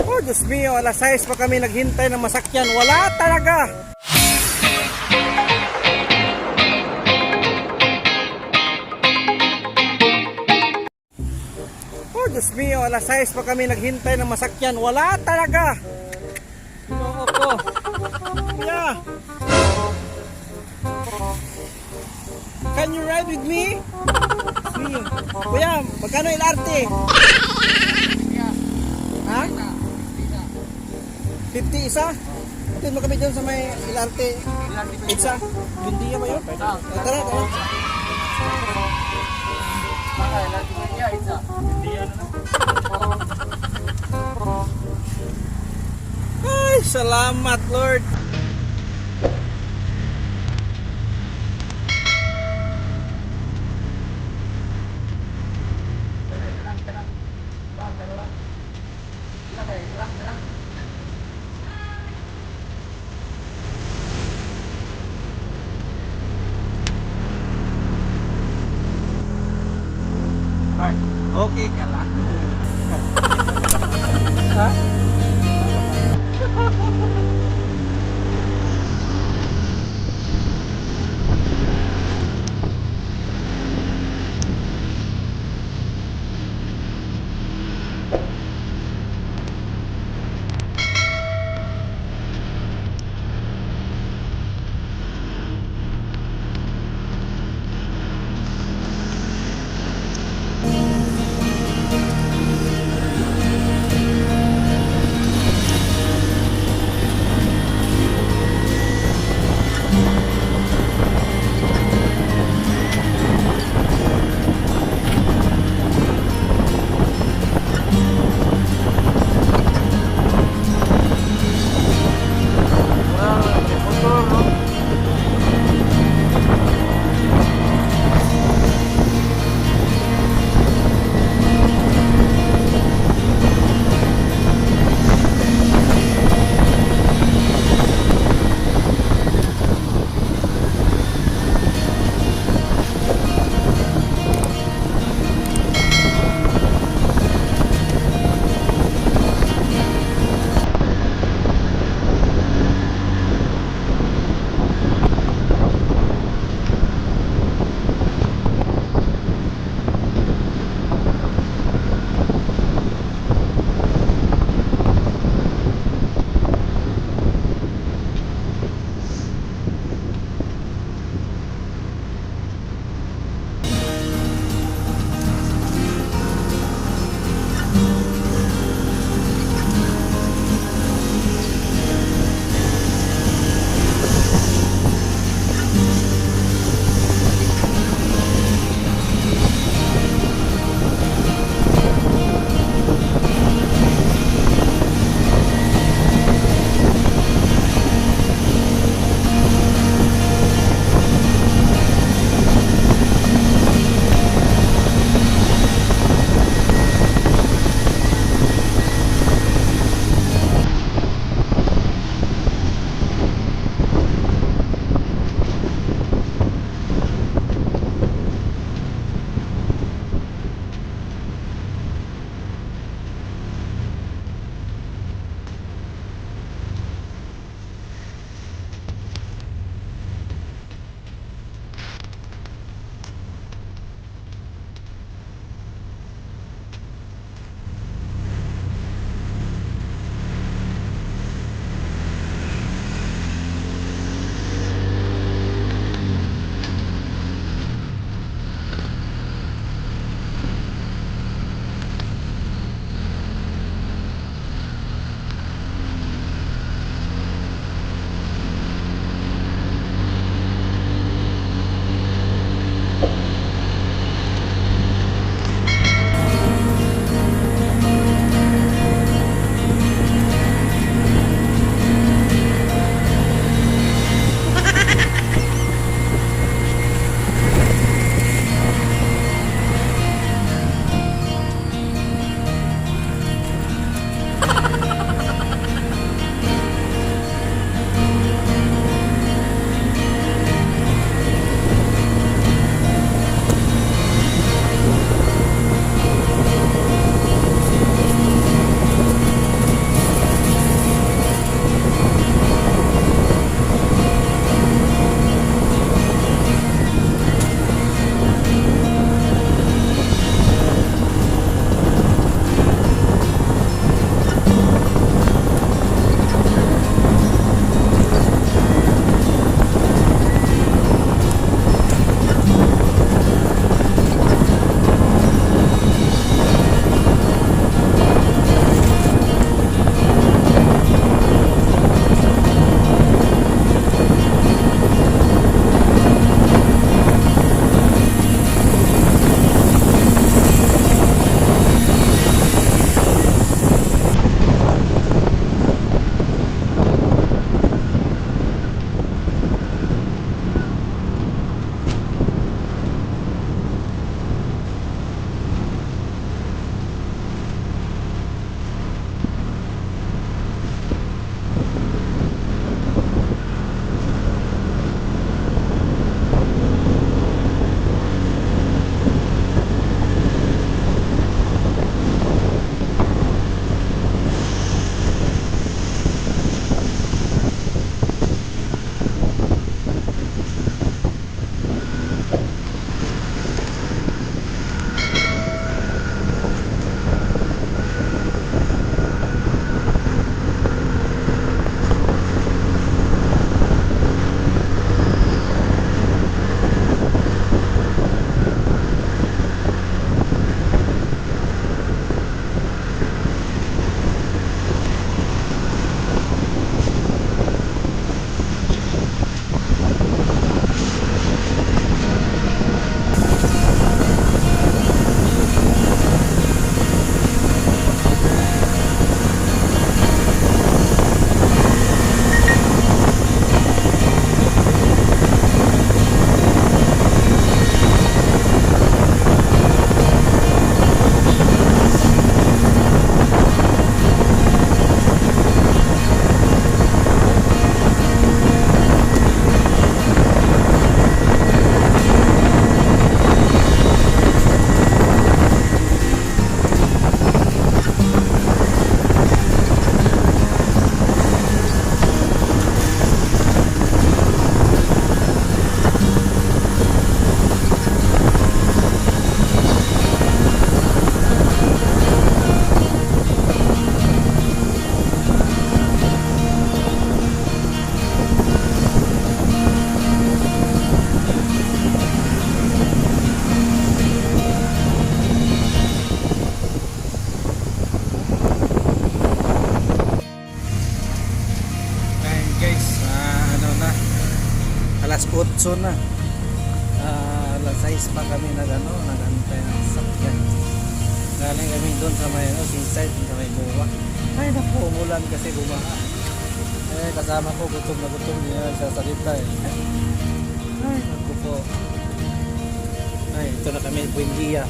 Oh, Diyos mio, alas 6 pa kami naghintay ng masakyan. Wala talaga. Oh, Diyos mio, alas 6 pa kami naghintay ng masakyan. Wala talaga. Oo ko. Yeah. Can you ride with me? Mio. Kuya, magkano LRT? Ha? 50 isa? Ito mo kami dyan sa may LRT. Isa? 20 ba yun? Tara, tara. Ay, salamat Lord. Okay ka lang. Ha? 8 na. Alas 6 pa kami nagantay ng sasakyan. Galing kami doon sa may seaside, sa may buwa. Ay naku, umulan kasi bumaha. Kasama ko, gutom na gutom, hindi na nagsasalita eh. Ay naku po. Ay, ito na kami, Buendia.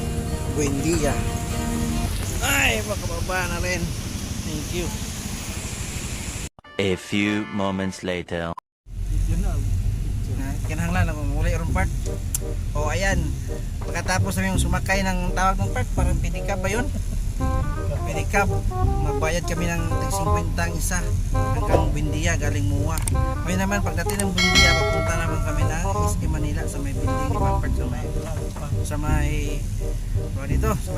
Buendia. Ay, makababa na rin. Thank you. A few moments later. Kinahanglan ako muli yung part. O ayan, pagkatapos namin sumakay ng tawag ng part, parang pedicab ba yun? Pedicab, magbayad kami ng 50 ang isa hanggang Buendia, galing Muwa. Ngayon naman pagdating ng Buendia, papunta naman kami ng SM Manila sa may building ni Pampart, sa may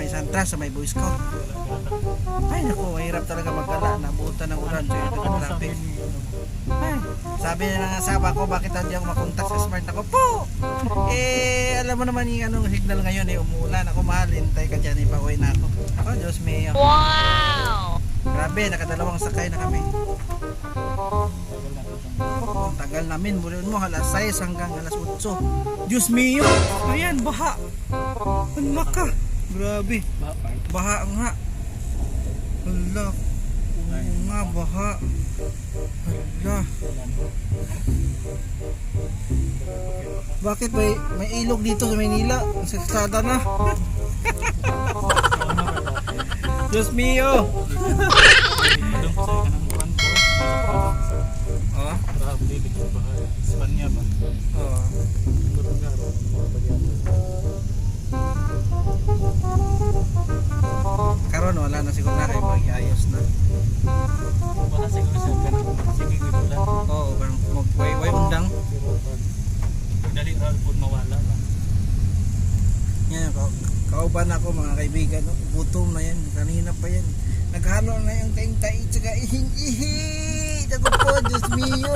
Santra, sa may Boy Scout. Ay naku, mahirap talaga magdala, nabutan ng ulan, so ito ang traffic. Ay, sabi na ng asawa ko, bakit hindi ako makontak sa Smart? Ako po! Alam mo naman yung anong signal ngayon, umuulan. Ako mahal, hintay ka dyan, ipauwi na ako. Ako, Diyos mio. Wow! Grabe, nakadalawang sakay na kami. Ang tagal namin, bulan mo, alas 6 hanggang alas 8. Diyos mio! Ayan, baha! Ang laka! Grabe! Baha nga! Hala! Oo nga, baha! Hala! Bakit may ilog dito sa Maynila? Ang saksada na! Diyos mio! Oh? Spanya ba? Oh. Karon wala na siguro na kay mag-ayos na. Wala siguro siya ganun. Sige, wala. Oo, parang magway undang. Pero pag dali na po mawala ba? Yan, kauban ako mga kaibigan. No? Gutom na yan, kanina pa yan. Naghalo na yung taing-tai tsaka ihing-ihi. Dago po, Diyos mio.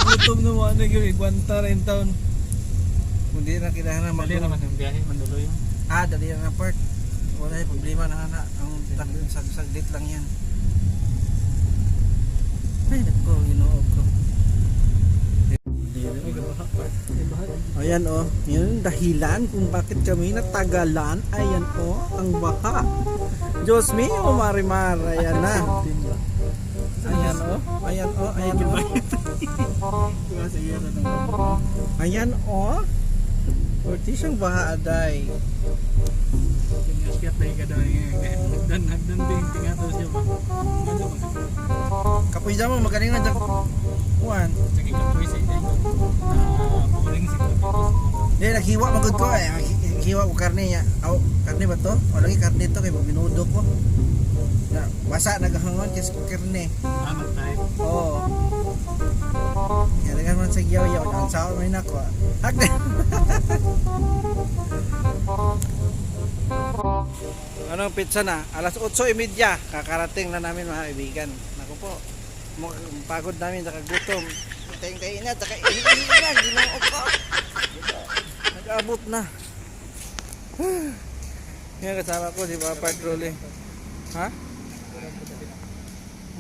Gutom na mga nagyo, igwanta rin taon. Hindi na kailangan na Dali naman yung biyahe, mandulo yun. dali na part. Wala yung problema na nga. Ang saglit lang yan. Ay, nako, ginoo ko. Ayan oh, yun dahilan kung bakit kami natagalan. Ayan oh, ang baka. Diyos mio, Marimar. Ayan na. Ayan oh, ayan oh, ayan oh. Ayan oh. Orti siyang baha aday. Kinasyat na yung gano'n yung hagdan din, tingato siya ba? Kapoy dyan mo, magaling na dyan. Juan. Sige kapoy siya dyan. Boring siya. Hindi, naghiwa magod ko eh. Naghiwa ko karne niya. Aw, karne ba to? Wala lagi karne to, kaya binudo ko. Basa, naghangon kasi karne. Amat tayo. Oo. Kaya naman sa giyaw-yaw. Ang sao may nako. Hakde. Anong pizza na? Alas 8:30. Kakarating na namin mga kaibigan. Naku po. Pagod namin, nakagutom. Tayo-tayo na, nakainin na. Ginoo ko. Nag-abot na. Yan kasama ko, si Papa Trolling. Ha?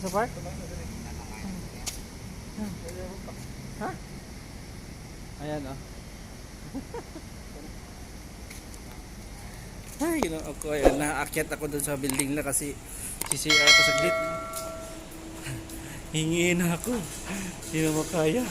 Sa park? Ha? Ayan oh. Ay, ako ayan, naakyat ako dun sa building na kasi CCR ako saglit. Hingin ako. Hindi na makaya.